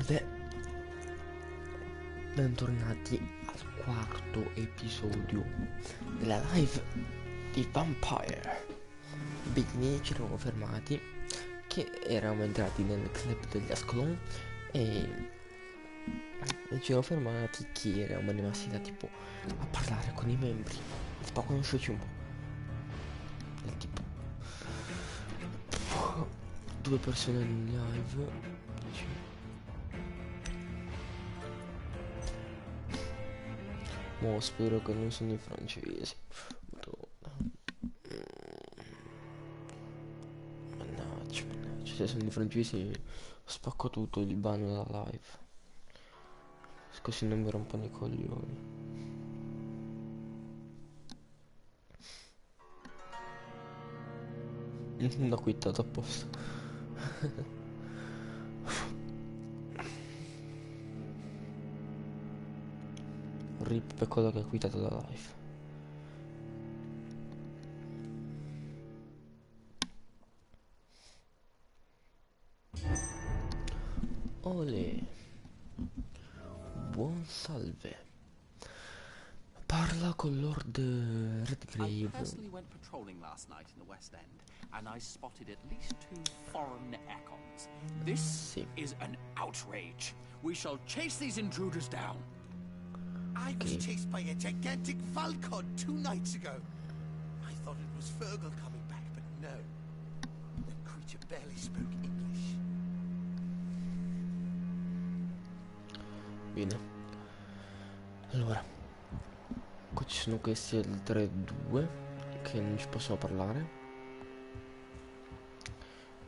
Salve, bentornati al quarto episodio della live di Vampyr. Bene, ci eravamo fermati che eravamo entrati nel club degli Ascalon e ci eravamo fermati che eravamo rimasti da tipo a parlare con i membri, tipo a conoscerci un po'. E tipo due persone in live. Mo spero che non sono i francesi. Mannaggia, se sono i francesi spacco tutto il ban della live. Così non mi rompono i coglioni. L'ho quittato apposta. Rip per quello che ha quitato la live. Ole. Buon salve. Parla con Lord I Redgrave. personally went patrolling last night in the West End, and I spotted at least 2 foreign econs. This Sì. is an outrage. We shall chase these intruders down. I was chased by a gigantic Falcon 2 nights ago. I thought it was Fergal coming back, but no. The creature barely spoke English. Bene. Allora, qui ci sono questi altri due che non ci possono parlare.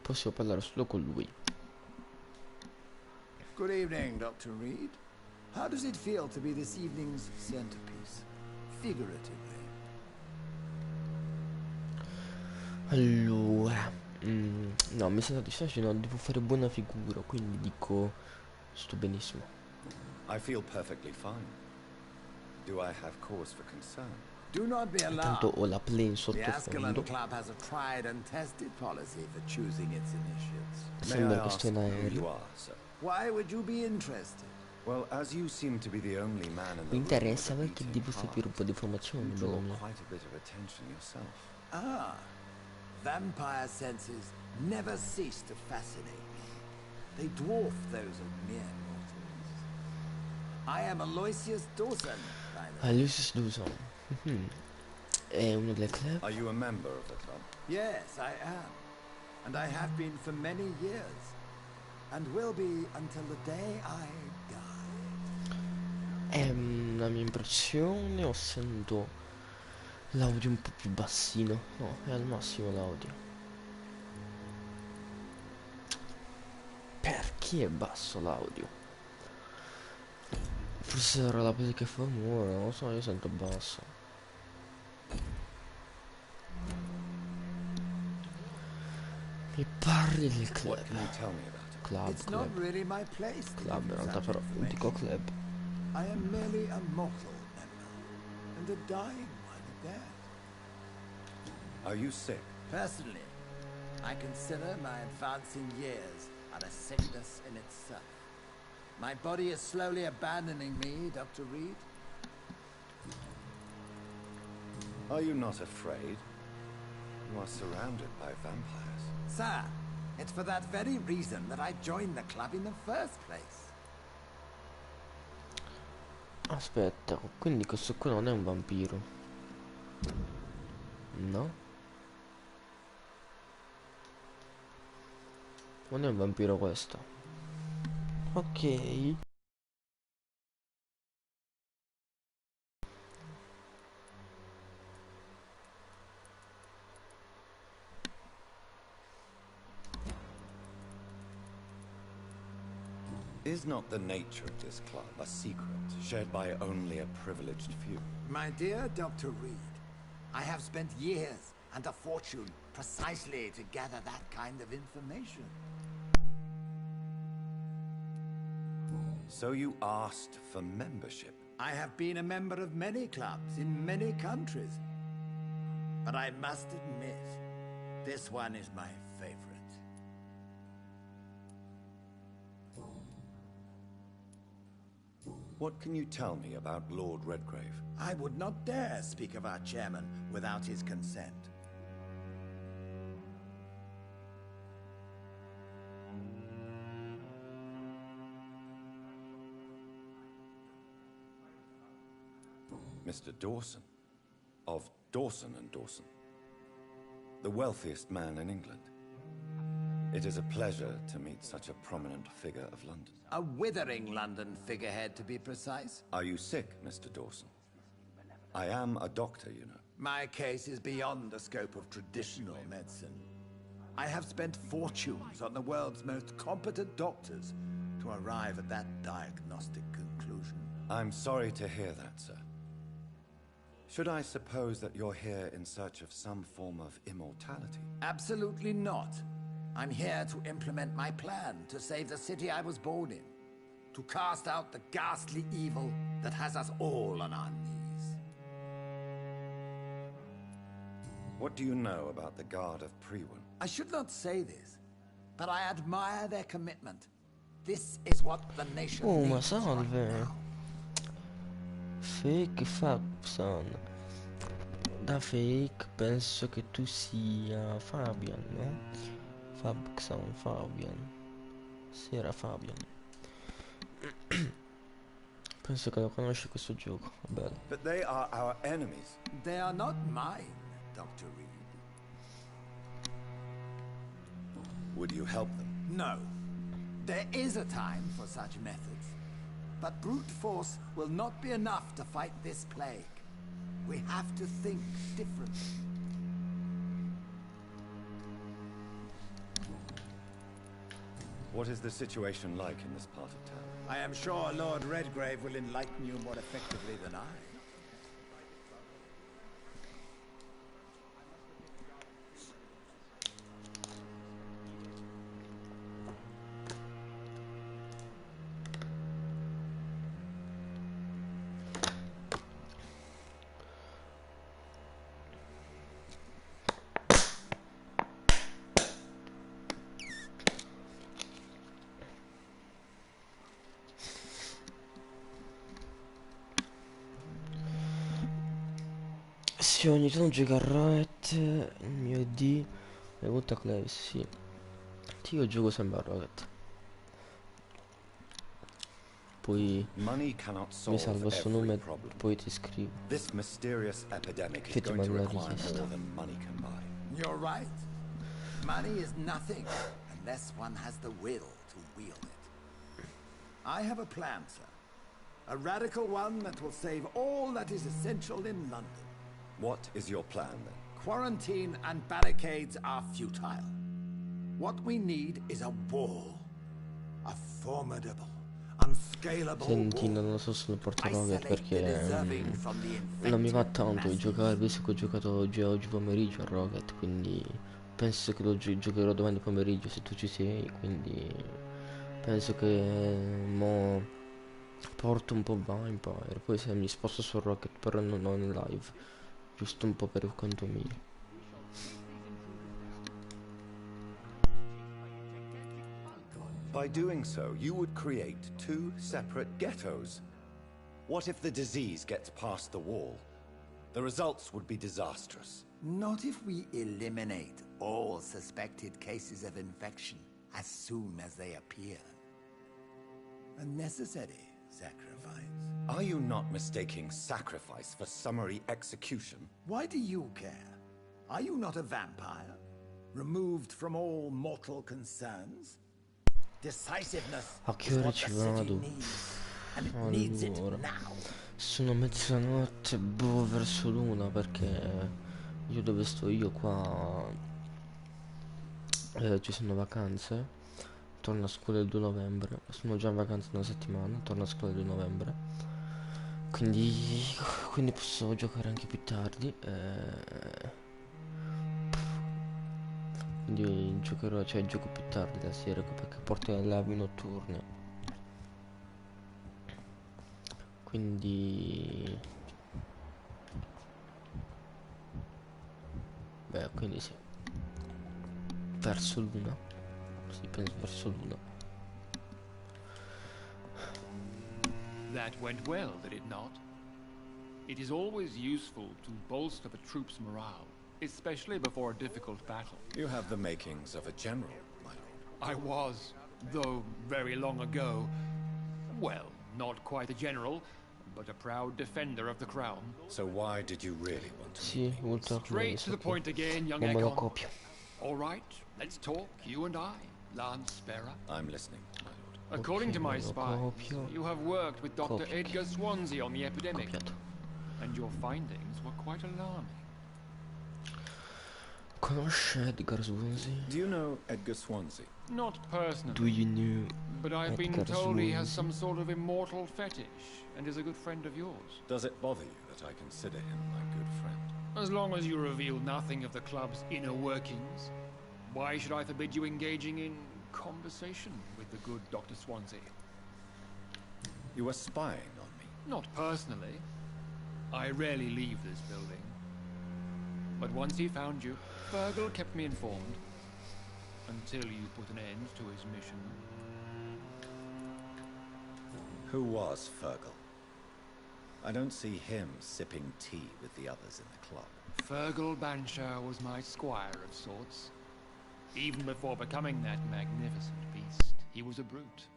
Possiamo parlare solo con lui. Good evening, Dr. Reed. How does it feel to be this evening's centerpiece, figuratively? Allora, no, mi sento disagio, no, devo fare buona figura, quindi dico, sto benissimo. I feel perfectly fine. Do I have cause for concern? Do not be Intanto alarmed. ho la plane The sottofondo. Ascalon Club has a tried and tested policy for choosing its initiates. Sembra che sto in Who you aereo. are, sir? Why would you be interested? Well, as you seem to be the only man in the Mi room interessa with a perché beating devo sapere un po' di heart, informazioni, you bello draw mio. quite a bit of attention yourself. Ah, vampire senses never cease to fascinate me. They dwarf those of mere mortals. I am Aloysius Dawson, by the way. Lucius Dawson. È uno del club. Are you a member of the club? Yes, I am. And I have been for many years. And will be until the day I die. È una mia impressione o sento l'audio un po' più bassino? No, è al massimo l'audio. Perché è basso l'audio? Forse sarà la pelle che fa rumore, non lo so, io sento basso. Mi parli del club. What can you tell me about it? Club, It's not club. really my place to Club, give in you realtà such però dico information. club. I am merely a mortal member, and a dying one at that. Are you sick? Personally, I consider my advancing years are a sickness in itself. My body is slowly abandoning me, Dr. Reed. Are you not afraid? You are surrounded by vampires. Sir, it's for that very reason that I joined the club in the first place. Aspetta, quindi questo qua non è un vampiro? No? Non è un vampiro questo. Ok. Is not the nature of this club a secret shared by only a privileged few? My dear Dr. Reed, I have spent years and a fortune precisely to gather that kind of information. So you asked for membership? I have been a member of many clubs in many countries. But I must admit, this one is my favorite. What can you tell me about Lord Redgrave? I would not dare speak of our chairman without his consent. Mr. Dawson, of Dawson and Dawson, the wealthiest man in England. It is a pleasure to meet such a prominent figure of London. A withering London figurehead, to be precise. Are you sick, Mr. Dawson? I am a doctor, you know. My case is beyond the scope of traditional medicine. I have spent fortunes on the world's most competent doctors to arrive at that diagnostic conclusion. I'm sorry to hear that, sir. Should I suppose that you're here in search of some form of immortality? Absolutely not. I'm here to implement my plan to save the city I was born in. To cast out the ghastly evil that has us all on our knees. What do you know about the Guard of Prewin? I should not say this, but I admire their commitment. This is what the nation Oh, ma needs right salve. now. Fake Fabson. Da fake penso che tu sia Fabian, no? Fabson, Fabian. Sì, era Fabian. Penso che lo conosci questo gioco, va bene. But they are our enemies. They are not mine, Dr. Reed. Would you help them? No. There is a time for such methods. But brute force will not be enough to fight this plague. We have to think differently. What is the situation like in this part of town? I am sure Lord Redgrave will enlighten you more effectively than I. Sì, ogni tanto gioca a Rocket, il mio D, le volta Clave, sì. Sì, io gioco sempre a Rocket. Poi Money cannot mi solve salvo sto every nome e problem. poi ti scrivo. This mysterious epidemic is Che ti going to mando la require richiesta. more than money can buy. You're right. Money is nothing unless one has the will to wield it. I have a plan, sir. A radical one that will save all that is essential in London. What is your plan then? Quarantine and barricades are futile. What we need is a wall. A formidable, unscalable Senti, wall. non lo so se lo porto a Rocket Isolate perché the deserving from the non mi va infected tanto di masses. giocare, visto che ho giocato oggi pomeriggio a Rocket, quindi penso che lo giocherò domani pomeriggio se tu ci sei, quindi penso che mo porto un po' Vampyr, poi se mi sposto su Rocket però non in live, giusto un po' per conto mio. By doing so, you would create two separate ghettos. What if the disease gets past the wall? The results would be disastrous. Not if we eliminate all suspected cases of infection as soon as they appear. A necessary sacrifice. Are you not mistaking sacrifice for summary execution? Why do you care? Are you not a vampire? Removed from all mortal concerns? Decisiveness A che is ora what ci the city vado? needs, and it needs it Allora, now. sono mezzanotte, boh, verso l'una, perché io dove sto io qua ci sono vacanze, torno a scuola il 2 novembre, sono già in vacanza una settimana, torno a scuola il 2 novembre, quindi posso giocare anche più tardi, quindi giocherò, cioè gioco più tardi la sera perché porto le live notturne, quindi beh, quindi sì, verso l'una, sì, penso verso l'una. That went well, did it not? It is always useful to bolster the troops' morale, especially before a difficult battle. You have the makings of a general, my lord. I was, though very long ago, well, not quite a general, but a proud defender of the crown. So why did you really want to? Sì, molto Straight to the point again, young non me lo Ekon. copio. All right, let's talk, you and I, Lance Sparrow. I'm listening, my lord. According to my me lo spies, copio. you have worked with Dr. Copio. Edgar Swansea on the epidemic, Copiato. and your findings were quite alarming. Conosce Edgar Swansea? Do you know Edgar Swansea? Not personally, Do you know but I've been Edgar told he has Swansea? some sort of immortal fetish and is a good friend of yours. Does it bother you that I consider him my good friend? As long as you reveal nothing of the club's inner workings, why should I forbid you engaging in conversation with the good Dr. Swansea? You were spying on me. Not personally. I rarely leave this building. But once he found you, Fergal kept me informed. Until you put an end to his mission. Who was Fergal? I don't see him sipping tea with the others in the club. Fergal Banshire was my squire of sorts. Even before becoming that magnificent beast, he was a brute.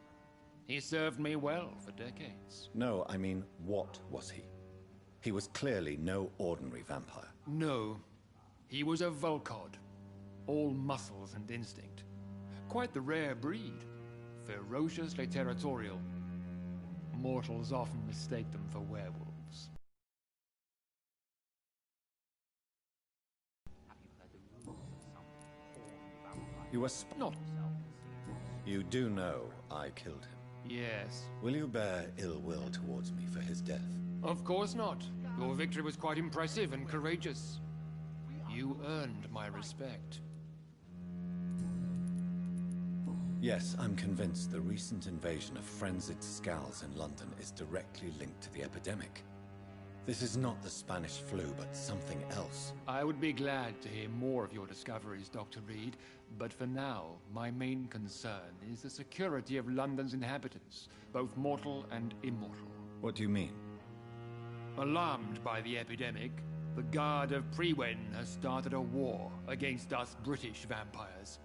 He served me well for decades. No, I mean, what was he? He was clearly no ordinary vampire. No, he was a Volcod. All muscles and instinct. Quite the rare breed. Ferociously territorial. Mortals often mistake them for werewolves. You were Not. You do know I killed him. Yes. Will you bear ill will towards me for his death? Of course not. Your victory was quite impressive and courageous. You earned my respect. Yes, I'm convinced the recent invasion of frenzied Scowls in London is directly linked to the epidemic. This is not the Spanish flu, but something else. I would be glad to hear more of your discoveries, Dr. Reed, but for now, my main concern is the security of London's inhabitants, both mortal and immortal. What do you mean? Alarmed by the epidemic, the Guard of Prewen has started a war against us British vampires.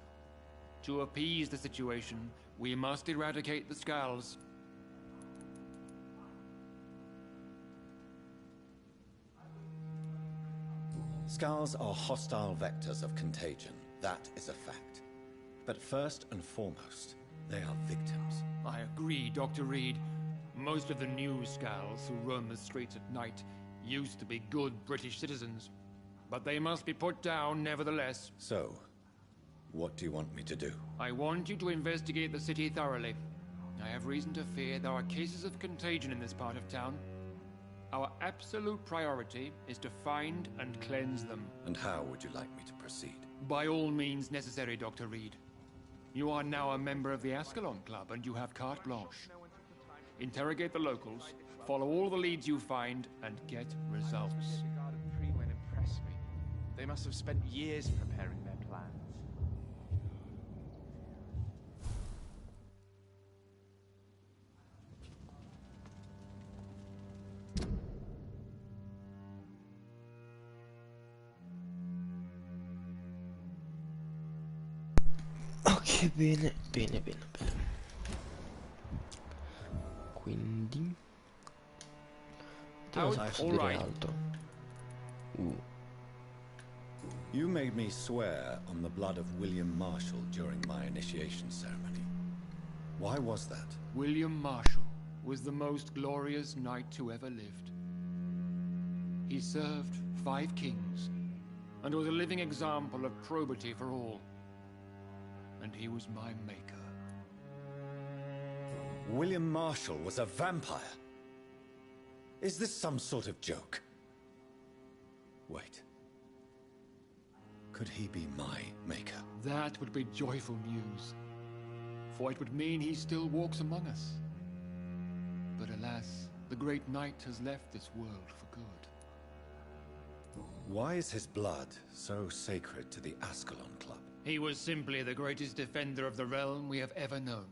To appease the situation, we must eradicate the Scowls. Scowls are hostile vectors of contagion. That is a fact. But first and foremost, they are victims. I agree, Dr. Reed. Most of the new Scowls who roam the streets at night used to be good British citizens. But they must be put down nevertheless. So, what do you want me to do? I want you to investigate the city thoroughly. I have reason to fear there are cases of contagion in this part of town. Our absolute priority is to find and cleanse them. And how would you like me to proceed? By all means necessary, Dr. Reed. You are now a member of the Ascalon Club and you have carte blanche. Interrogate the locals, follow all the leads you find, and get results. The Guard of Prewen impressed me. They must have spent years preparing their plans. Ok, bene, bene, bene, bene. Quindi Out, posso all dire right. altro. You made me swear on the blood of William Marshall during my initiation ceremony. Why was that? William Marshall was the most glorious knight who ever lived. He served 5 kings and was a living example of probity for all. And he was my maker. William Marshall was a vampire? Is this some sort of joke? Wait. Could he be my maker? That would be joyful news, for it would mean he still walks among us. But alas, the great knight has left this world for good. Why is his blood so sacred to the Ascalon Club? He was simply the greatest defender of the realm we have ever known.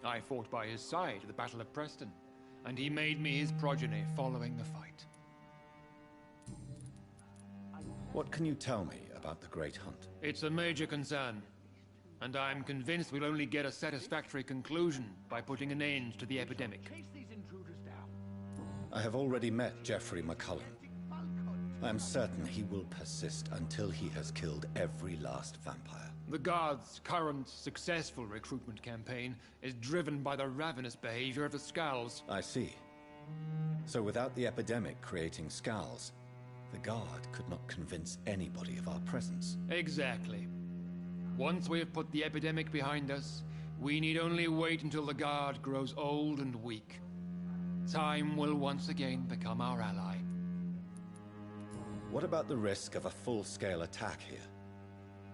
I fought by his side at the Battle of Preston, and he made me his progeny following the fight. What can you tell me about the Great Hunt? It's a major concern, and I'm convinced we'll only get a satisfactory conclusion by putting an end to the epidemic. I have already met Geoffrey McCullum. I am certain he will persist until he has killed every last vampire. The Guard's current successful recruitment campaign is driven by the ravenous behavior of the Skulls. I see. So without the epidemic creating Skulls, the Guard could not convince anybody of our presence. Exactly. Once we have put the epidemic behind us, we need only wait until the Guard grows old and weak. Time will once again become our ally. What about the risk of a full-scale attack here?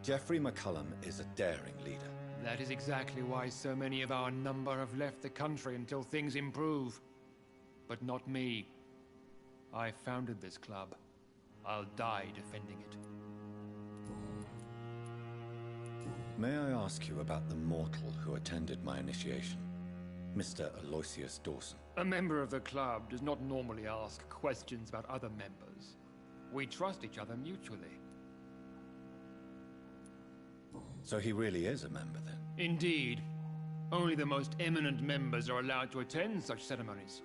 Geoffrey McCullum is a daring leader. That is exactly why so many of our number have left the country until things improve. But not me. I founded this club. I'll die defending it. May I ask you about the mortal who attended my initiation? Mr. Aloysius Dawson. A member of the club does not normally ask questions about other members. We trust each other mutually. So he really is a member, then? Indeed. Only the most eminent members are allowed to attend such ceremonies.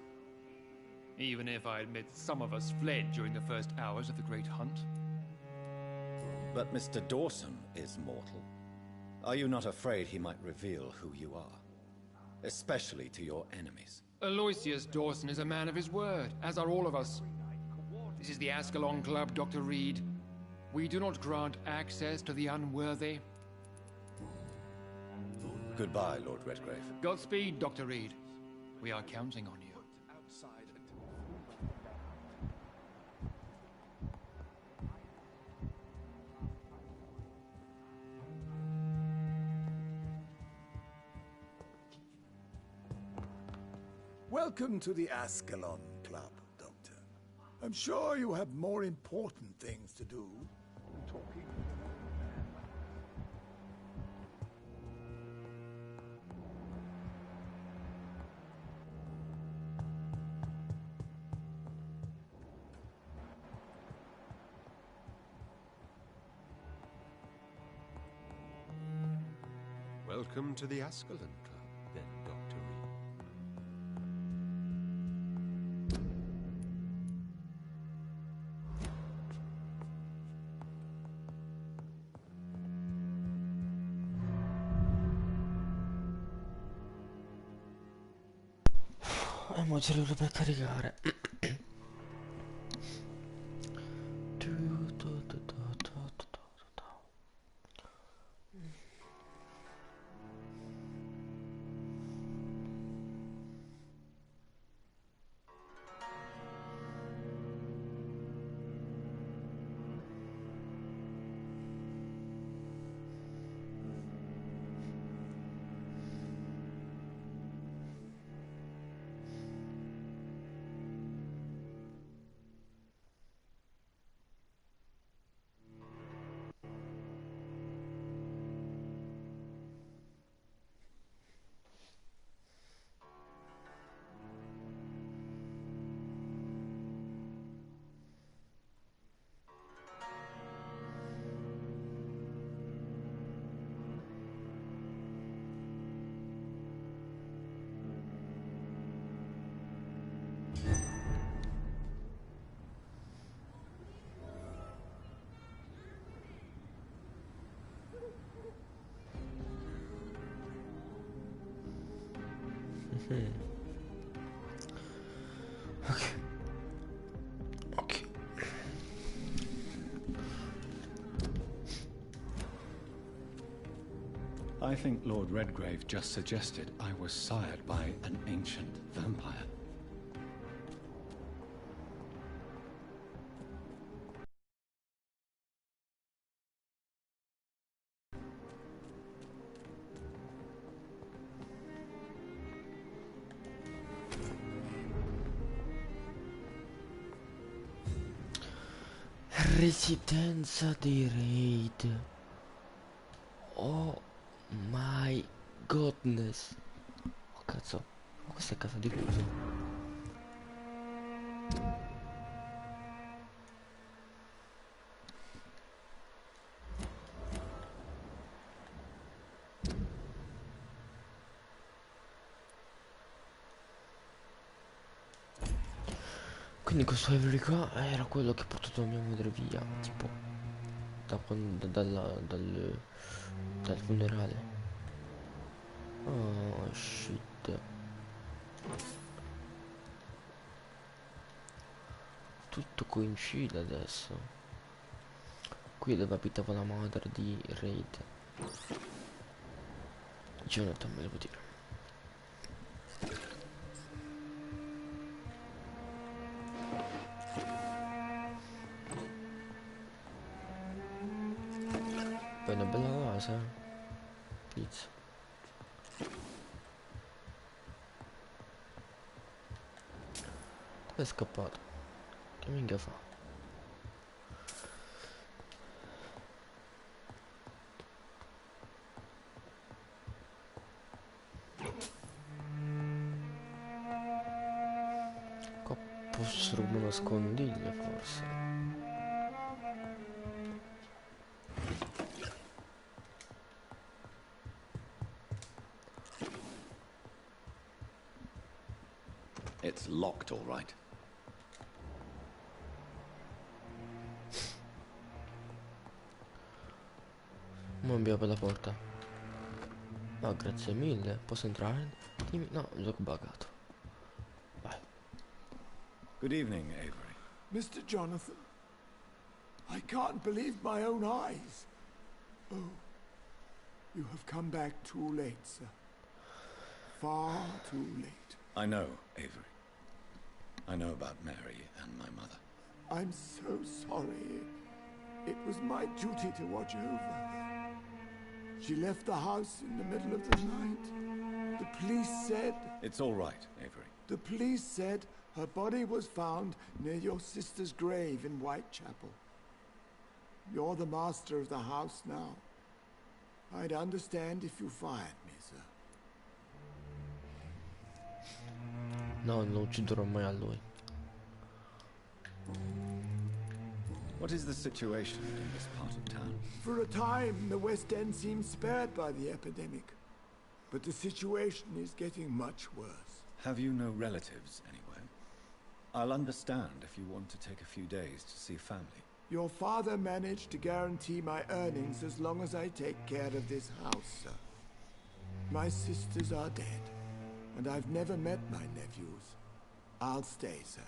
Even if I admit some of us fled during the first hours of the Great Hunt. But Mr. Dawson is mortal. Are you not afraid he might reveal who you are? Especially to your enemies. Aloysius Dawson is a man of his word, as are all of us. This is the Ascalon Club, Dr. Reed. We do not grant access to the unworthy. Goodbye, Lord Redgrave. Godspeed, Dr. Reed. We are counting on you. Welcome to the Ascalon Club, Doctor. I'm sure you have more important things to do than talking. Welcome to the Ascalon Club, then, Dr. Reed. Mo ce l'ho per caricare. Okay. I think Lord Redgrave just suggested I was sired by an ancient vampire. Residenza di Raid. Oh my goodness. Oh cazzo. Ma questa è casa di Luso. Quindi questo Avery qua era quello che ha portato mia madre via, tipo, dal funerale. Oh shit. Tutto coincide adesso. Qui dove abitava la madre di Raid. Jonathan me lo può dire. Poi una bella casa. Pizza. Dove è scappato? Che minchia fa? Qua posso rubare una scondiglia forse. It's locked, all right. Non abbiamo per la porta. No, grazie mille. Posso entrare? Dimmi. No, il gioco buggato. Vai. Good evening, Avery. Mr. Jonathan, I can't believe my own eyes. Oh, you have come back too late, sir. Far too late. I know, Avery. I know about Mary and my mother. I'm so sorry. It was my duty to watch over her. She left the house in the middle of the night. The police said... It's all right, Avery. The police said her body was found near your sister's grave in Whitechapel. You're the master of the house now. I'd understand if you fired me, sir. No, non ucciderò mai a lui. What is the situation in this part of town? For a time, the West End seemed spared by the epidemic. But the situation is getting much worse. Have you no relatives anywhere? I'll understand if you want to take a few days to see family. Your father managed to guarantee my earnings as long as I take care of this house, sir. My sisters are dead, and I've never met my nephews. I'll stay, sir.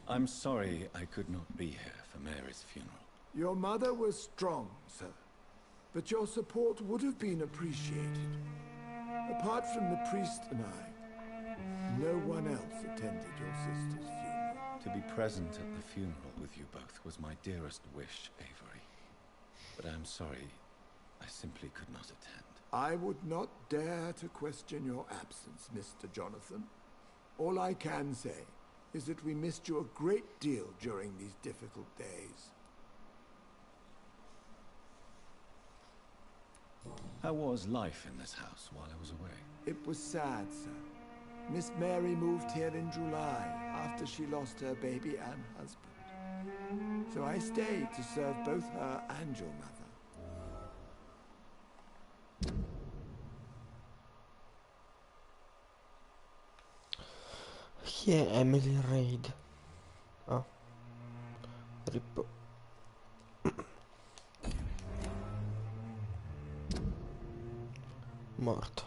I'm sorry I could not be here for Mary's funeral. Your mother was strong, sir, but your support would have been appreciated. Apart from the priest and I, no one else attended your sister's funeral. To be present at the funeral with you both was my dearest wish, Avery. But I'm sorry, I simply could not attend. I would not dare to question your absence, Mr. Jonathan. All I can say is that we missed you a great deal during these difficult days. How was life in this house while I was away? It was sad, sir. Miss Mary moved here in July after she lost her baby and husband. So I stayed to serve both her and your mother. Chi è Emily Reid? Ah. Rip. Morto.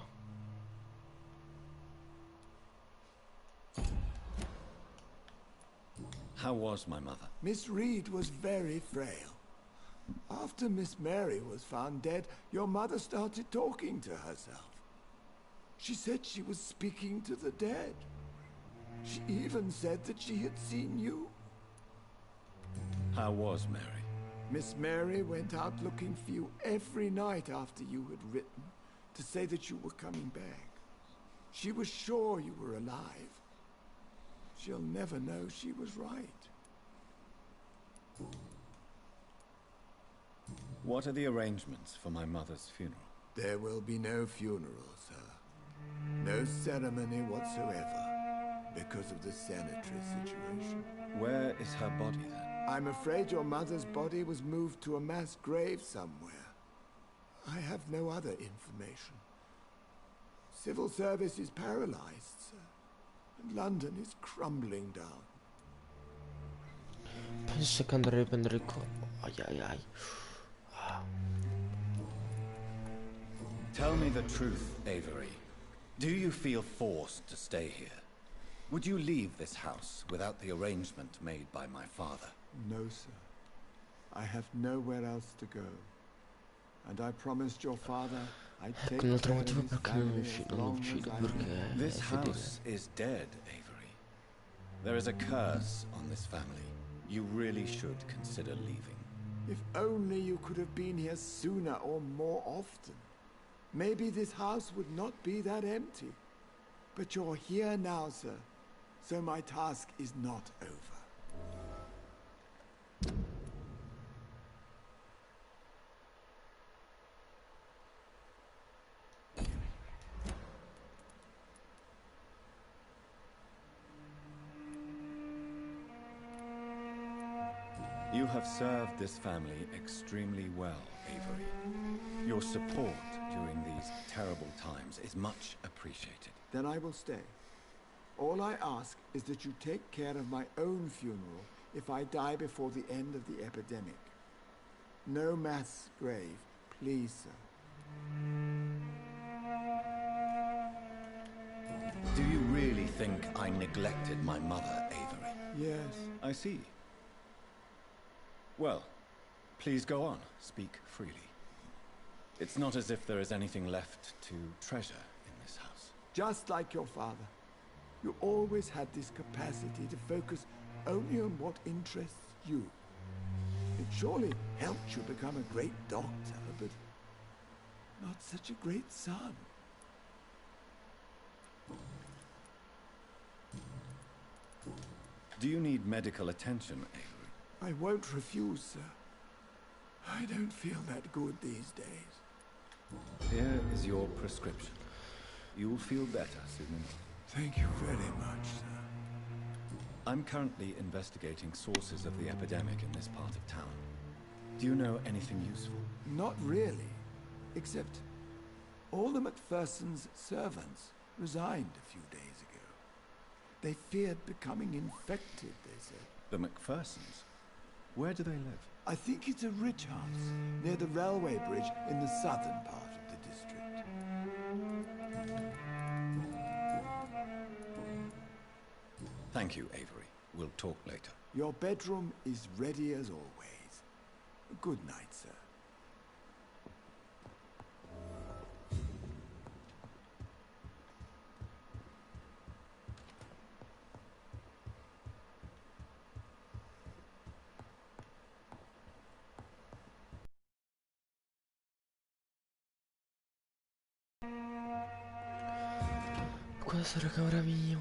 How was my mother? Miss Reed was very frail. After Miss Mary was found dead, your mother started talking to herself. She said she was speaking to the dead. She even said that she had seen you. How was Mary? Miss Mary went out looking for you every night after you had written to say that you were coming back. She was sure you were alive. She'll never know she was right. What are the arrangements for my mother's funeral? There will be no funeral, sir. No ceremony whatsoever, because of the sanitary situation. Where is her body, then? I'm afraid your mother's body was moved to a mass grave somewhere. I have no other information. Civil service is paralyzed, sir. And London is crumbling down. Penso che andrei a prendere il Ai ai ai. Tell me the truth, Avery. Do you feel forced to stay here? Would you leave this house without the arrangement made by my father? No, sir. I have nowhere else to go. And I promised your father I'd take care of his family as long as I lived. This house is dead, Avery. There is a curse on this family. You really should consider leaving. If only you could have been here sooner or more often. Maybe this house would not be that empty. But you're here now, sir. So my task is not over. You have served this family extremely well, Avery. Your support during these terrible times is much appreciated. Then I will stay. All I ask is that you take care of my own funeral if I die before the end of the epidemic. No mass grave, please, sir. Do you really think I neglected my mother, Avery? Yes. I see. Well, please go on. Speak freely. It's not as if there is anything left to treasure in this house. Just like your father. You always had this capacity to focus only on what interests you. It surely helped you become a great doctor, but not such a great son. Do you need medical attention, Avery? I won't refuse, sir. I don't feel that good these days. Here is your prescription. You'll feel better soon enough. Thank you very much, sir. I'm currently investigating sources of the epidemic in this part of town. Do you know anything useful? Not really. Except all the MacPherson's servants resigned a few days ago. They feared becoming infected, they said. The MacPhersons? Where do they live? I think it's a rich house near the railway bridge in the southern part of the district. Thank you, Avery. We'll talk later. Your bedroom is ready as always. Good night, sir. Questa è la camera mia.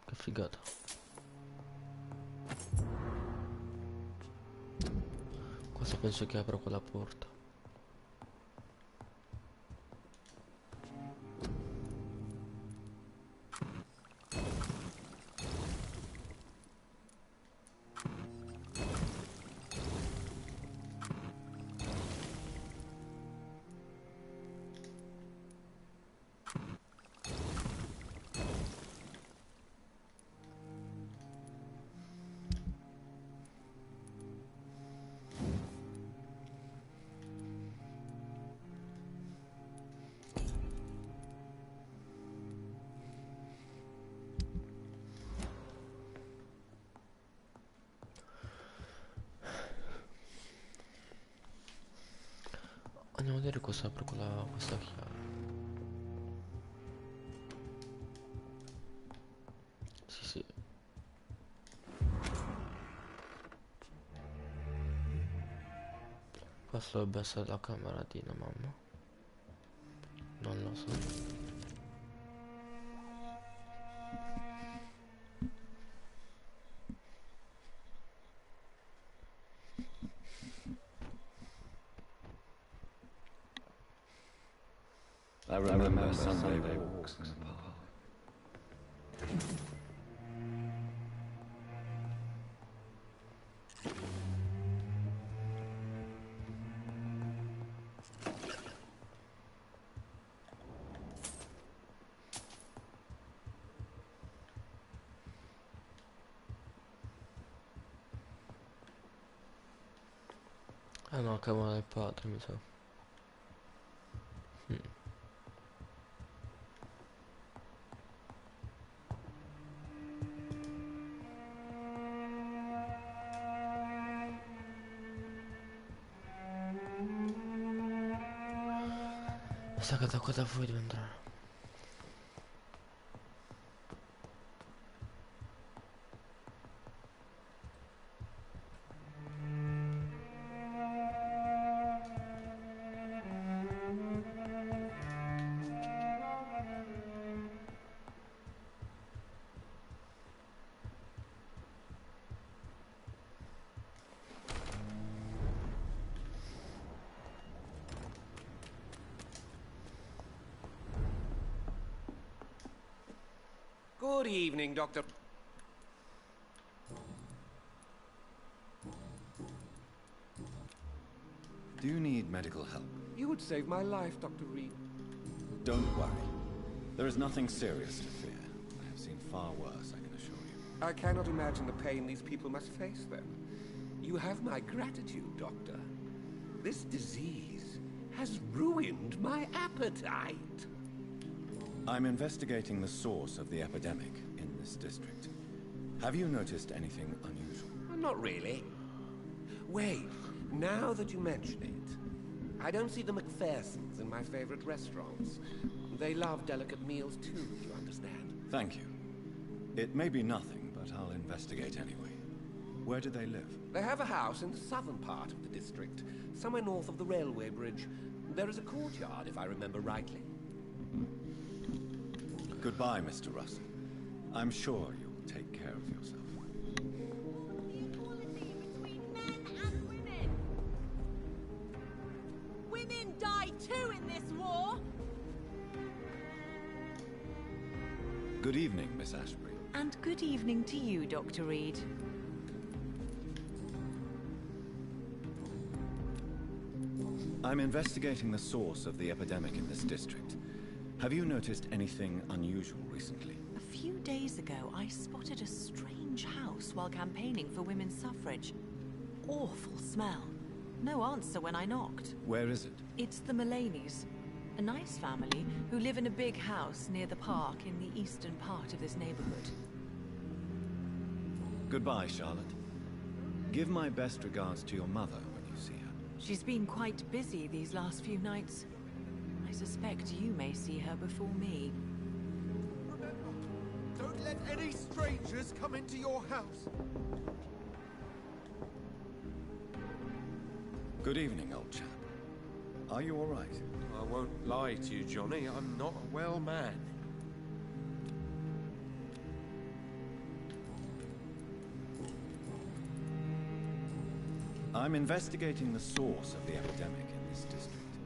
Che figata. Cosa penso che apro quella porta? Andiamo a vedere cosa apre questa chiave. Sì, sì. Questa dovrebbe essere la camera di una mamma. Non lo so. I remember Sunday walks in the park. Ah no, camera del padre mi sa. Mi sa che da qua da fuori devo entrare. Good evening, Doctor. Do you need medical help? You would save my life, Dr. Reed. Don't worry. There is nothing serious to fear. I have seen far worse, I can assure you. I cannot imagine the pain these people must face, then. You have my gratitude, Doctor. This disease has ruined my appetite. I'm investigating the source of the epidemic in this district. Have you noticed anything unusual? Not really. Wait, now that you mention it, I don't see the McPhersons in my favorite restaurants. They love delicate meals too, you understand? Thank you. It may be nothing, but I'll investigate anyway. Where do they live? They have a house in the southern part of the district, somewhere north of the railway bridge. There is a courtyard, if I remember rightly. Goodbye, Mr. Russell. I'm sure you'll take care of yourself. Equality between men and women. Women die too in this war. Good evening, Miss Ashbury. And good evening to you, Dr. Reed. I'm investigating the source of the epidemic in this district. Have you noticed anything unusual recently? A few days ago, I spotted a strange house while campaigning for women's suffrage. Awful smell. No answer when I knocked. Where is it? It's the Mullaneys, a nice family who live in a big house near the park in the eastern part of this neighborhood. Goodbye, Charlotte. Give my best regards to your mother when you see her. She's been quite busy these last few nights. I suspect you may see her before me. Remember, don't let any strangers come into your house. Good evening, old chap. Are you all right? I won't lie to you, Johnny. I'm not a well man. I'm investigating the source of the epidemic in this district.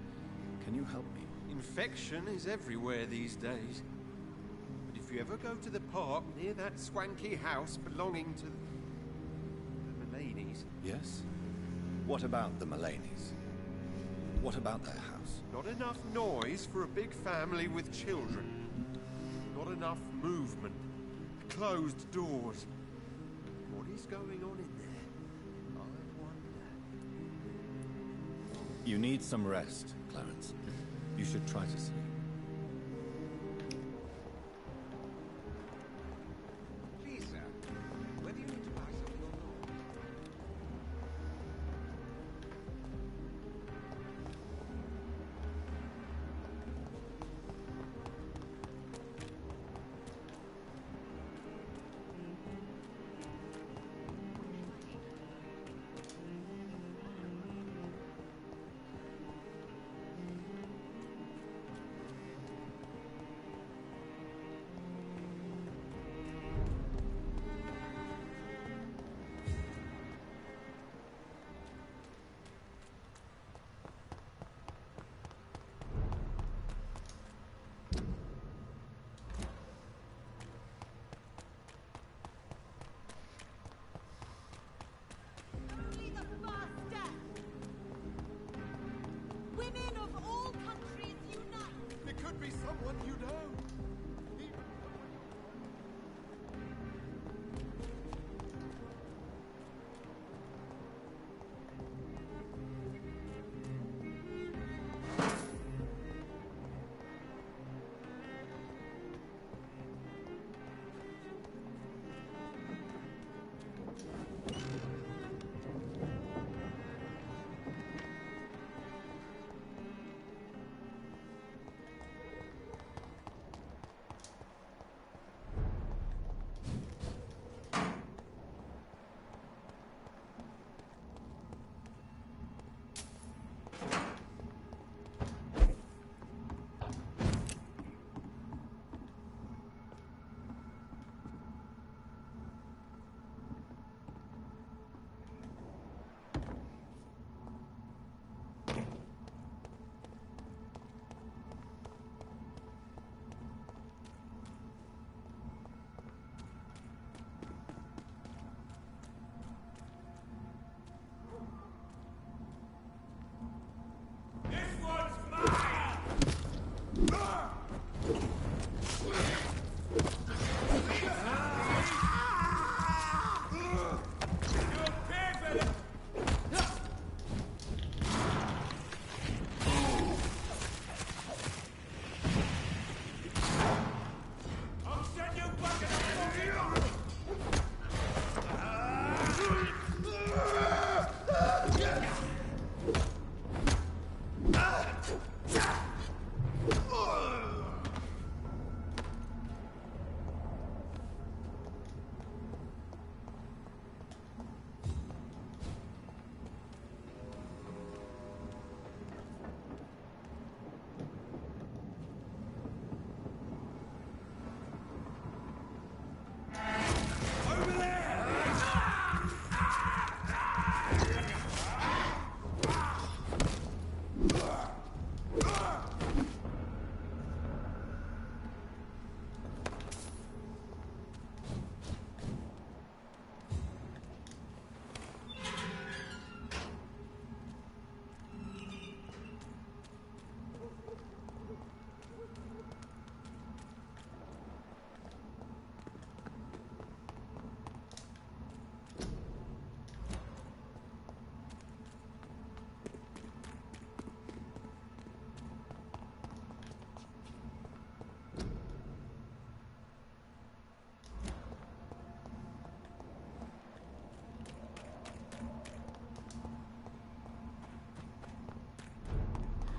Can you help me? Infection is everywhere these days. But if you ever go to the park near that swanky house belonging to the Mullaneys... Yes? What about the Mullaneys? What about their house? Not enough noise for a big family with children. Not enough movement. Closed doors. What is going on in there? I wonder. You need some rest, Clarence. You should try to sleep. Please, sir. Whether you need to buy something or not.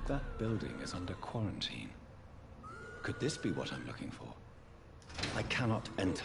That building is under quarantine. Could this be what I'm looking for? I cannot enter.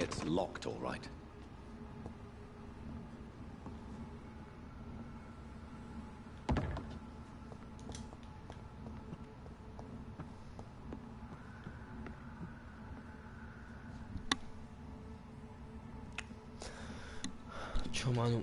It's locked, all right. Ciao Manu.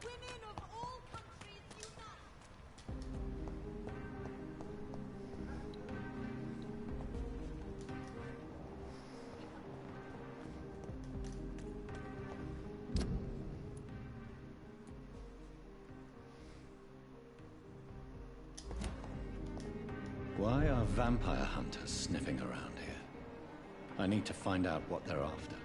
Women of all countries unite! Why are vampire hunters sniffing around here? I need to find out what they're after.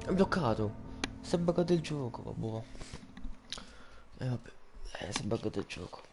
È bloccato. Si è buggato il gioco, vabbè. Vabbè. Si è buggato il gioco.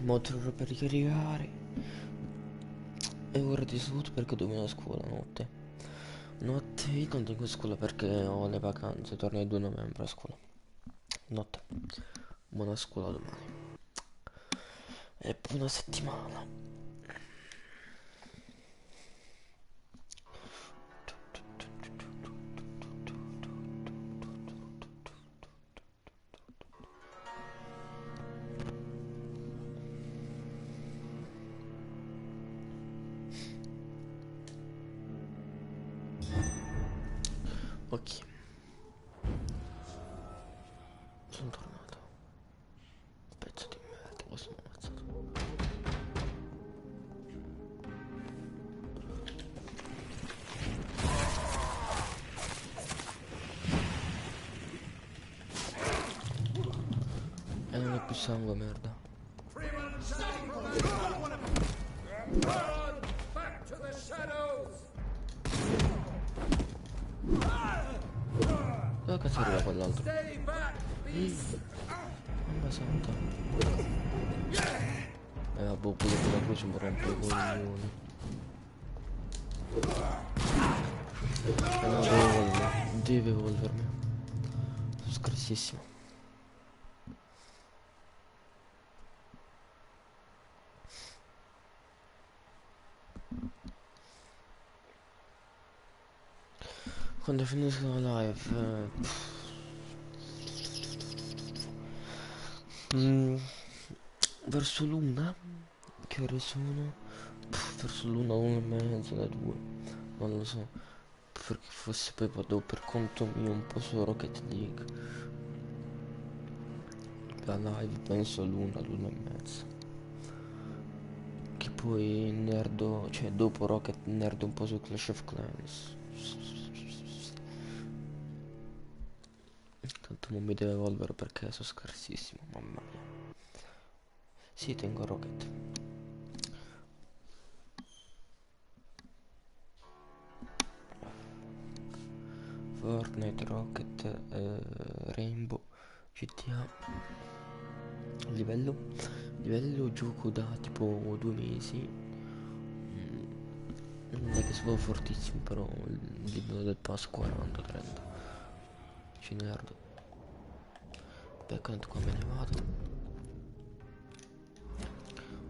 Motor per ricaricare. E ora di saluto perché domani a scuola notte. Notte io non tengo scuola perché ho le vacanze, torno il 2 novembre a scuola. Notte. Buona scuola domani. E buona settimana. Ok. Sono tornato. Pezzo di merda, lo sono ammazzato. E non è più sangue, merda. Dove cazzo arriva quell'altro? Mamma santa. Vabbè, quello con la croce mi rompe i coglioni. Non devi evolvermi. Sono scarsissimo. Quando finisco la live verso l'una, che ore sono? Verso l'una, una e mezza, le due, non lo so, perché forse poi vado per conto mio un po' su Rocket League. La live penso l'una e mezza, che poi nerdo, cioè dopo Rocket nerdo un po' su Clash of Clans. Tanto non mi deve evolvere perché sono scarsissimo, mamma mia. Sì, tengo Rocket. Fortnite, Rocket, Rainbow, GTA. Livello gioco da tipo 2 mesi. Non è che sono fortissimo, però il livello del pass 40-30. Ci nerdo. Accanto qua me ne vado.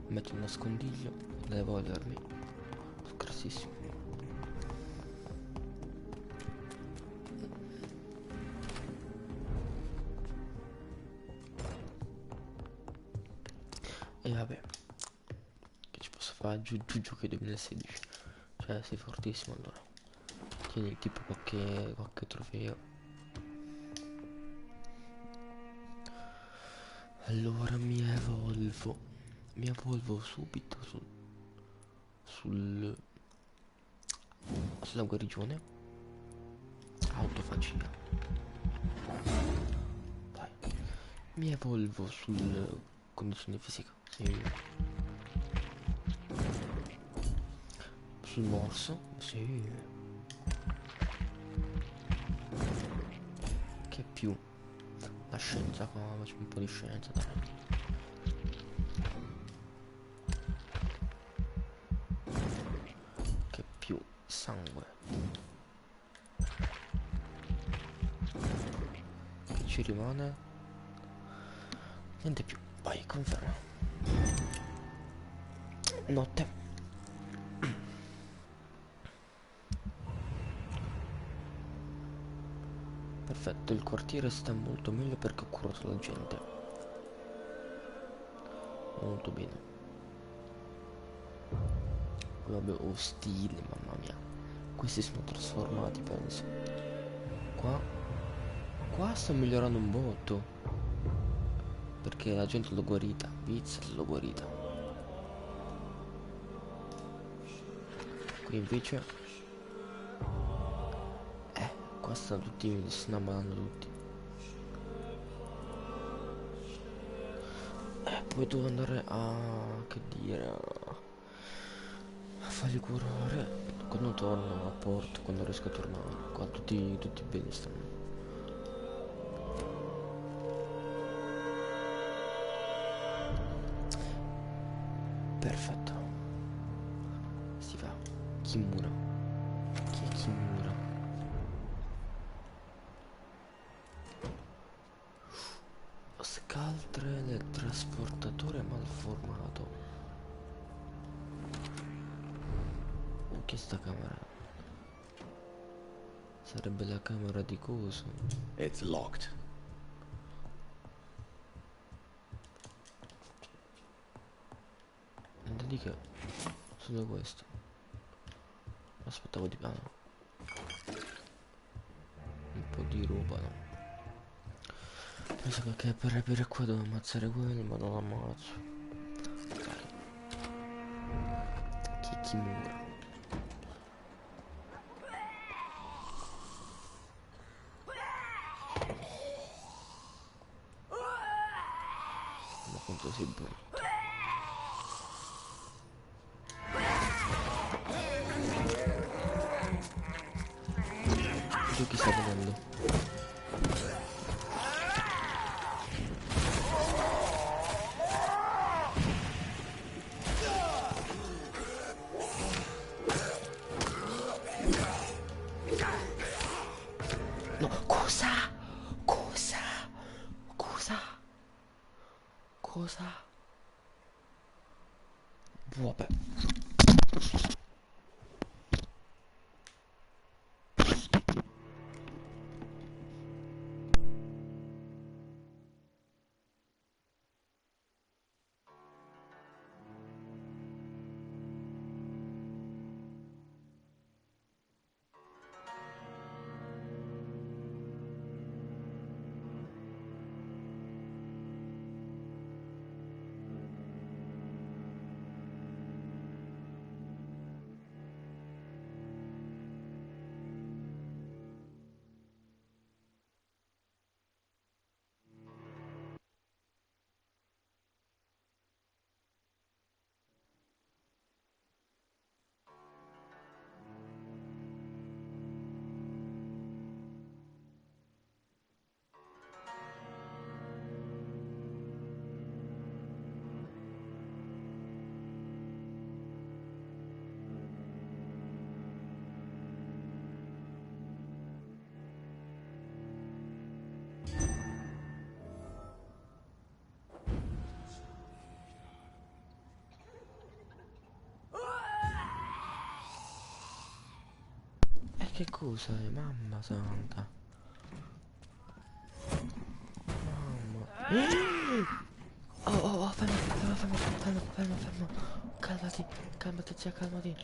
Metto un nascondiglio. Deve evolvermi. Scarsissimo. E vabbè, che ci posso fare? Giù giochi 2016. Cioè sei fortissimo allora. Tieni tipo qualche trofeo. Allora mi evolvo subito sulla guarigione. Autofagia. Dai. Mi evolvo sul condizione fisica. Sì. Sul morso. Sì. Che più? La scienza qua, faccio un po' di scienza, dai. Che più? Sangue. Che ci rimane? Niente più. Vai, conferma. Notte. Perfetto, il quartiere sta molto meglio perché ho curato la gente. Molto bene. Poi vabbè, ostile, mamma mia. Questi sono trasformati, penso. Qua sto migliorando un botto. Perché la gente l'ho guarita. Viz l'ho guarita. Qui invece qua stanno tutti, mi stanno ammalando tutti. Poi devo andare che dire, a farli curare quando torno a porto, quando riesco a tornare. Qua tutti bene stanno. Perfetto. Si fa. Kimura. Chi è Kimura? Scaltre del trasportatore malformato. Che sta camera? Sarebbe la camera di coso. It's locked. Niente di che. Solo questo. Aspettavo di piano. Un po' di roba, no? Penso che per aprire qua devo ammazzare quello, ma non ammazzo. Chi muore? Ma quanto sei brutto. Chi sta venendo? No, cosa? Vabbè. Che cosa è? Mamma santa. Mamma. Oh, fermo. Calmati, zia, calmati.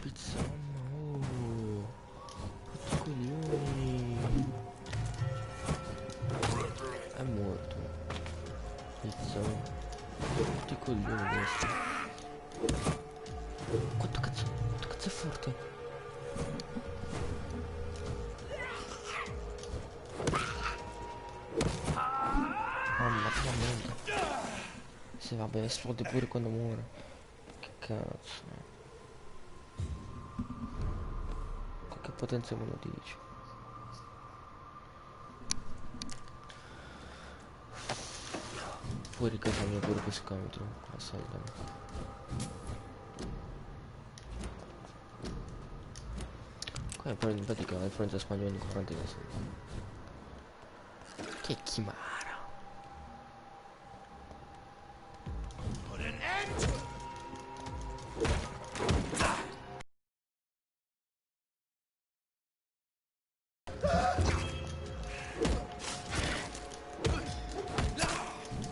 Pizzomma, oh. Tutti coglioni. È morto. Pizzomma. Tutti coglioni questi. Quanto cazzo è forte? Mamma mia. Se vabbè, esplode pure quando muore. Che cazzo. Con che potenza me lo dici? Fuori casa mia pure questo contro. Assolutamente. Qua però in pratica la influenza spagnola in 40 mesi. Che chimara.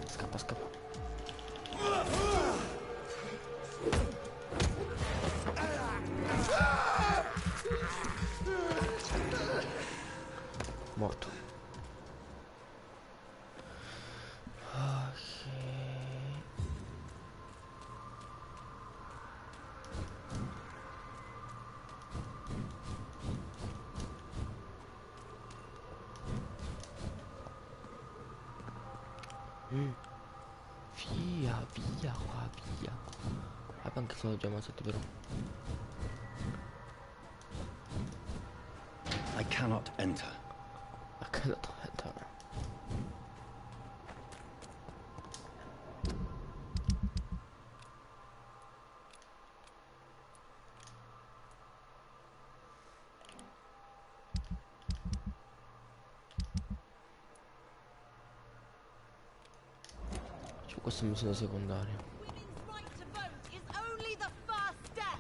Scappa. Morto. Via qua, via. Vabbè, anche se l'ho già ammazzato però. I cannot enter. I cannot enter. C'è questa missione secondaria. Women's right to vote is only the first step.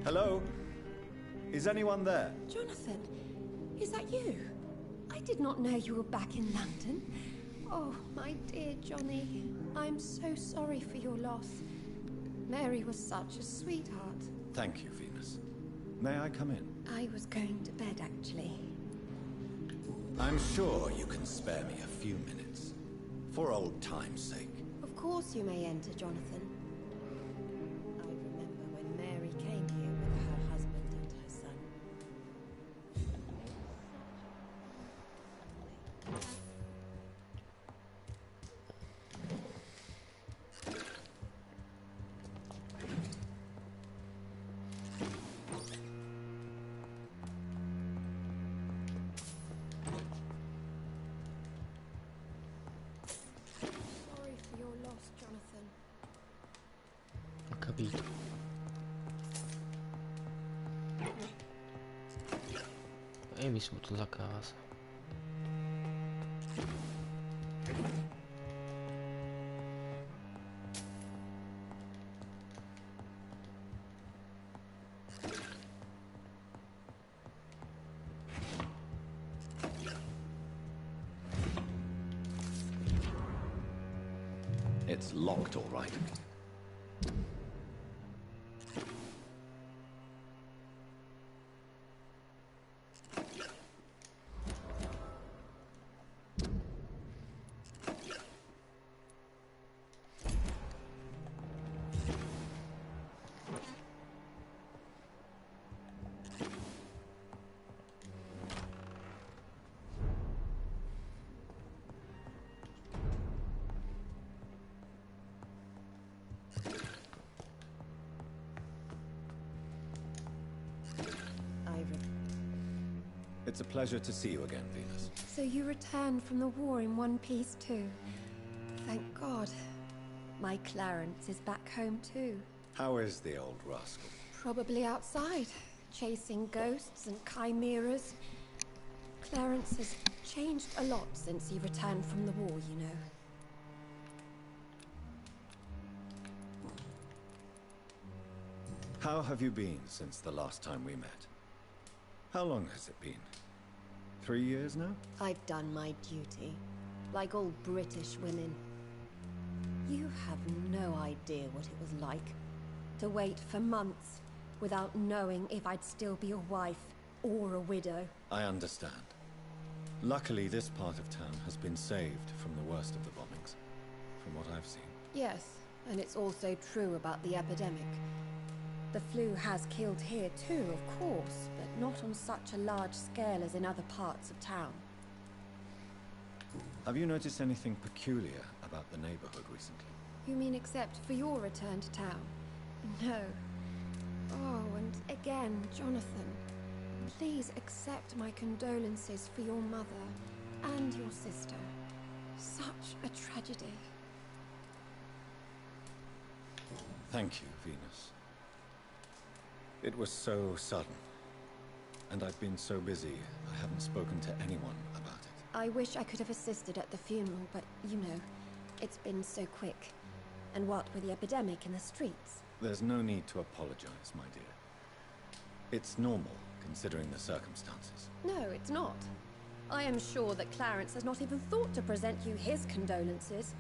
Hello? Is anyone there? Jonathan, is that you? I did not know you were back in London. Oh, my dear Johnny, I'm so sorry for your loss. Mary was such a sweetheart. Thank you, Venus. May I come in? I was going to bed, actually. I'm sure you can spare me a few minutes. For old time's sake. Of course you may enter, Jonathan. I remember when Mary came here with her husband and her son. Sorry for your loss, Jonathan. Ho capito. E mi sono buttato a casa. It's locked, all right. It's a pleasure to see you again, Venus. So you returned from the war in one piece too. Thank God. My Clarence is back home too. How is the old rascal? Probably outside, chasing ghosts and chimeras. Clarence has changed a lot since he returned from the war, you know. How have you been since the last time we met? How long has it been? 3 years now? I've done my duty, like all British women. You have no idea what it was like to wait for months without knowing if I'd still be a wife or a widow. I understand. Luckily, this part of town has been saved from the worst of the bombings, from what I've seen. Yes, and it's also true about the epidemic. The flu has killed here too, of course, but not on such a large scale as in other parts of town. Have you noticed anything peculiar about the neighborhood recently? You mean except for your return to town? No. Oh, and again, Jonathan, please accept my condolences for your mother and your sister. Such a tragedy. Thank you, Venus. It was so sudden, and I've been so busy, I haven't spoken to anyone about it. I wish I could have assisted at the funeral, but you know, it's been so quick. And what with the epidemic in the streets? There's no need to apologize, my dear. It's normal, considering the circumstances. No, it's not. I am sure that Clarence has not even thought to present you his condolences.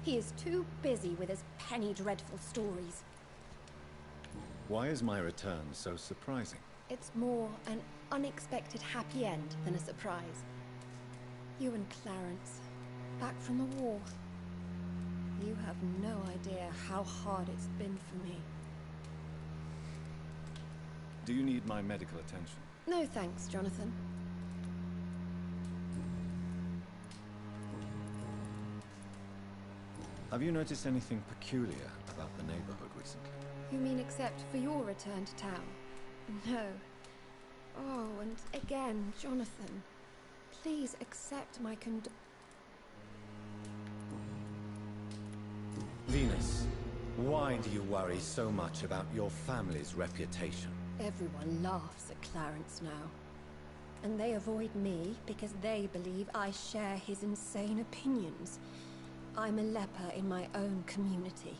He is too busy with his penny dreadful stories. Why is my return so surprising? It's more an unexpected happy end than a surprise. You and Clarence, back from the war. You have no idea how hard it's been for me. Do you need my medical attention? No thanks, Jonathan. Have you noticed anything peculiar about the neighborhood recently? You mean except for your return to town? No. Oh, and again, Jonathan, please accept my Venus, why do you worry so much about your family's reputation? Everyone laughs at Clarence now. And they avoid me because they believe I share his insane opinions. I'm a leper in my own community.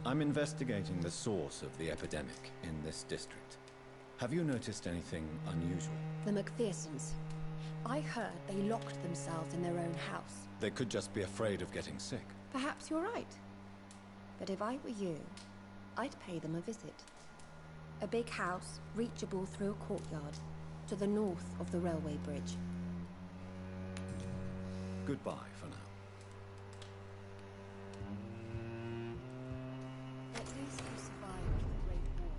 I'm investigating the source of the epidemic in this district. Have you noticed anything unusual? The McPhersons. I heard they locked themselves in their own house. They could just be afraid of getting sick. Perhaps you're right. But if I were you, I'd pay them a visit. A big house, reachable through a courtyard, to the north of the railway bridge. Goodbye for now. At least you survived the Great War.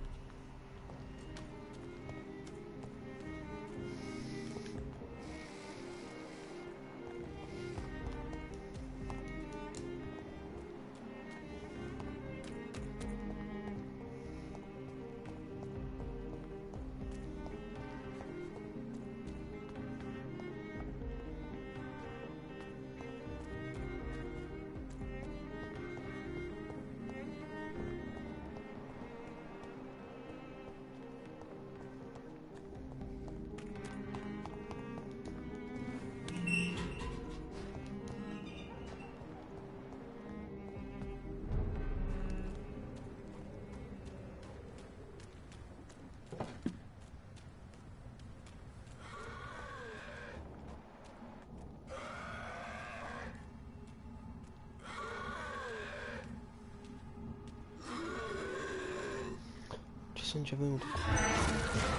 sono già venuto qua.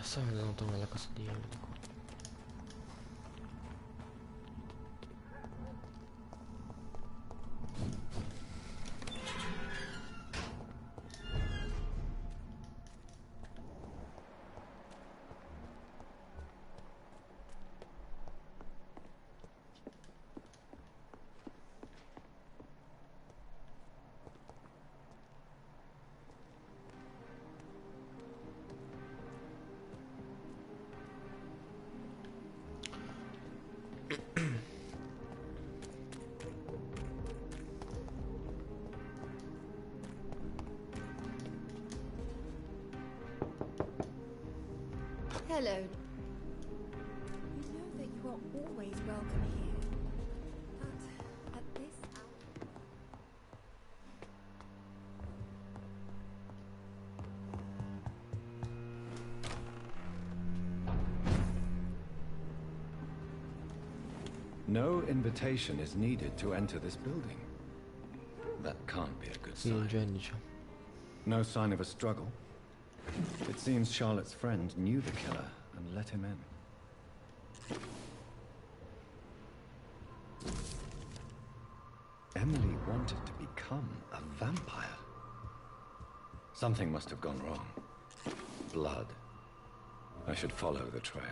Stavo andando nella casa di Emilico. Hello. You know that you are always welcome here. But at this hour... No invitation is needed to enter this building. That can't be a good sign. No sign of a struggle. It seems Charlotte's friend knew the killer and let him in. Emily wanted to become a vampire. Something must have gone wrong. Blood. I should follow the trail.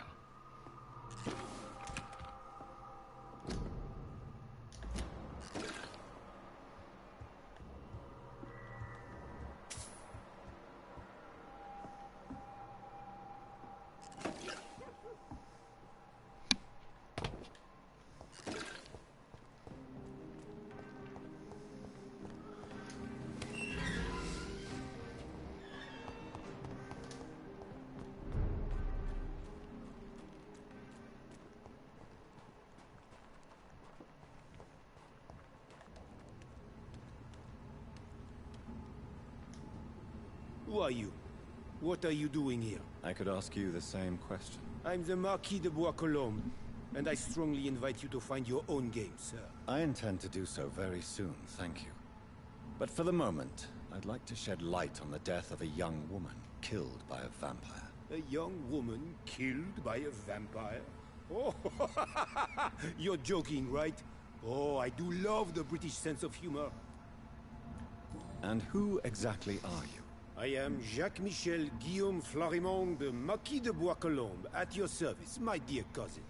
Who are you? What are you doing here? I could ask you the same question. I'm the Marquis de Bois-Colombes, and I strongly invite you to find your own game, sir. I intend to do so very soon, thank you. But for the moment, I'd like to shed light on the death of a young woman killed by a vampire. A young woman killed by a vampire? Oh, you're joking, right? Oh, I do love the British sense of humor. And who exactly are you? I am Jacques-Michel Guillaume Florimond de Marquis de Bois-Colombes, at your service, my dear cousin.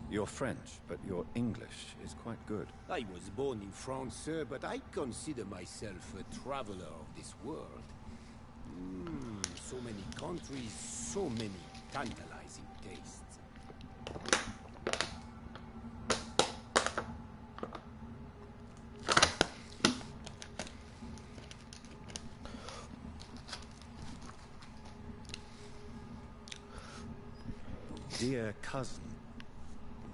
You're French, but your English is quite good. I was born in France, sir, but I consider myself a traveler of this world. So many countries, so many tantalizing tastes. Dear cousin,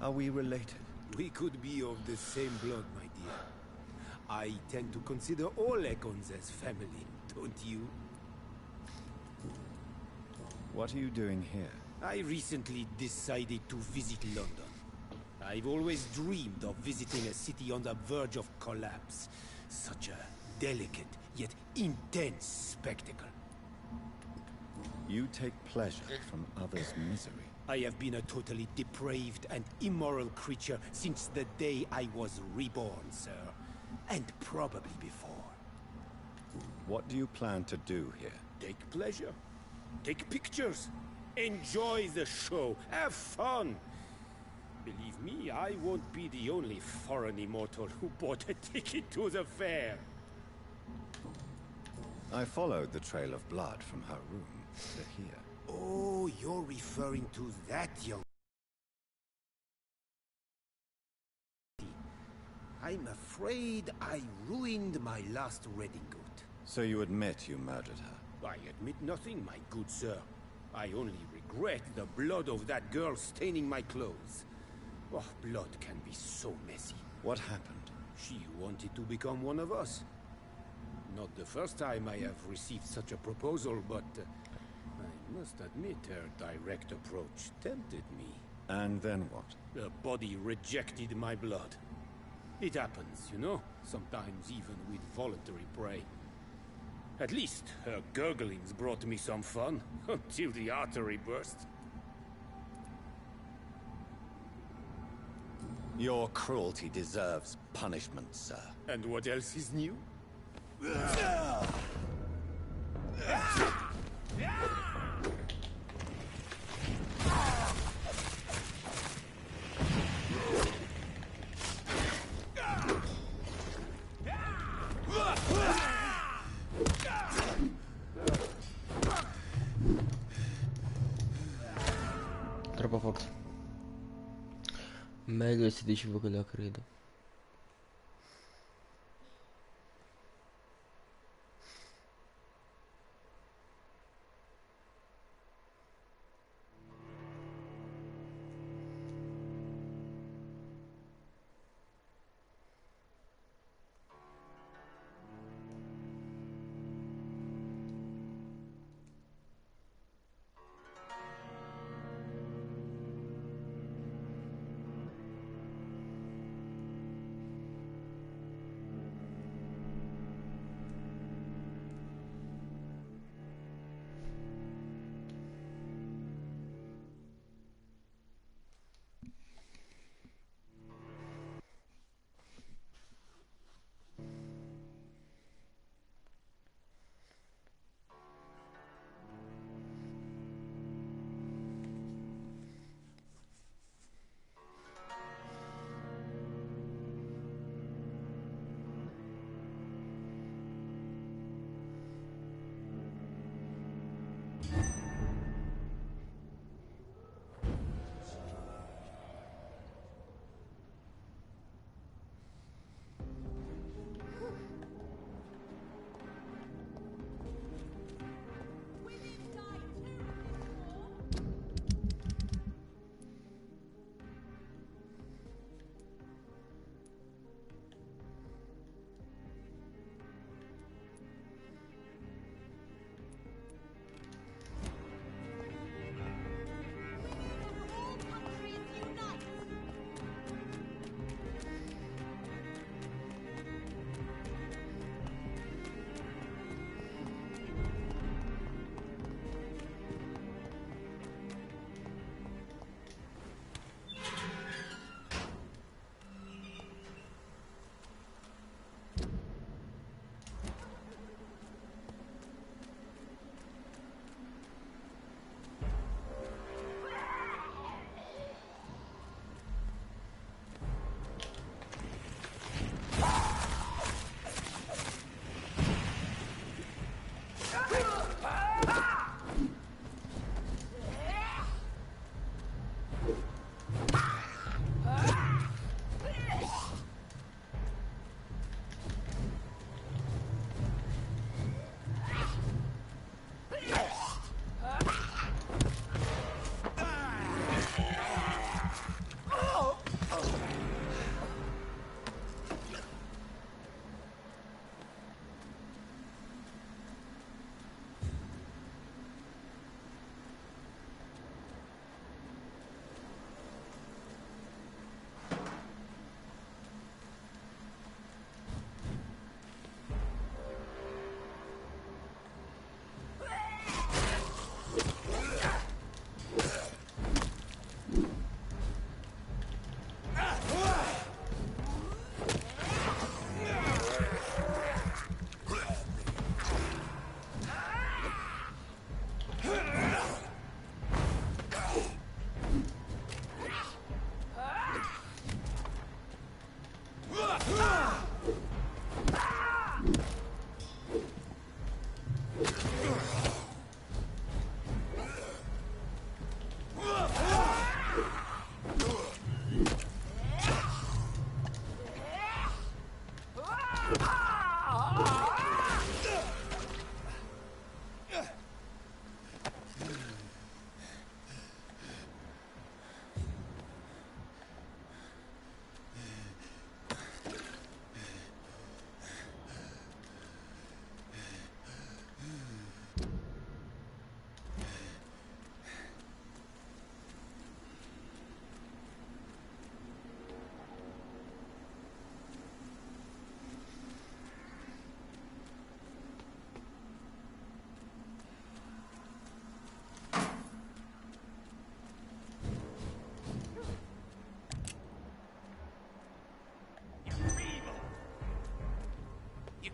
are we related? We could be of the same blood, my dear. I tend to consider all Econs as family, don't you? What are you doing here? I recently decided to visit London. I've always dreamed of visiting a city on the verge of collapse. Such a delicate, yet intense spectacle. You take pleasure from others' misery. I have been a totally depraved and immoral creature since the day I was reborn, sir. And probably before. What do you plan to do here? Take pleasure. Take pictures. Enjoy the show. Have fun. Believe me, I won't be the only foreign immortal who bought a ticket to the fair. I followed the trail of blood from her room to here. Oh, you're referring to that young... I'm afraid I ruined my last redingote. So you admit you murdered her? I admit nothing, my good sir. I only regret the blood of that girl staining my clothes. Oh, blood can be so messy. What happened? She wanted to become one of us. Not the first time I have received such a proposal, but I must admit her direct approach tempted me. And then what? The body rejected my blood. It happens, you know, sometimes even with voluntary prey. At least her gurglings brought me some fun, until the artery burst. Your cruelty deserves punishment, sir. And what else is new? Troppo forte. Meglio se dicevo che la credo.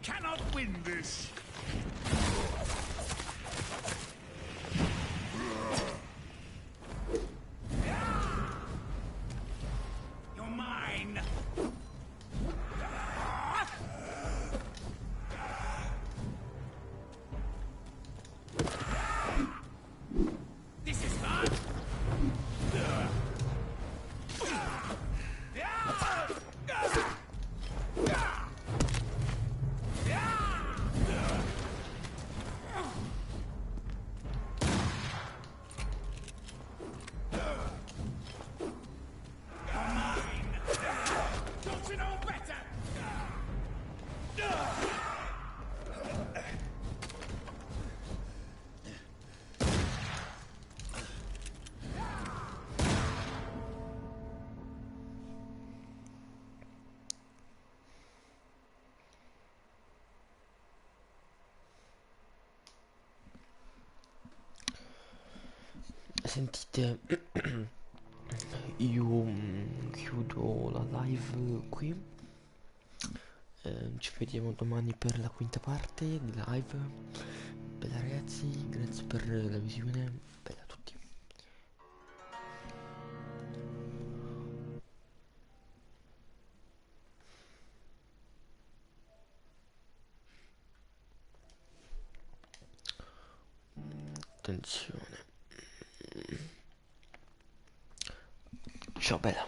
cannot win this. You're mine. This is fun. Don't you know better? Sentite, io chiudo la live qui. Ci vediamo domani per la quinta parte di live. Bella ragazzi, grazie per la visione, bella a tutti. Attenzione. Ciao bella.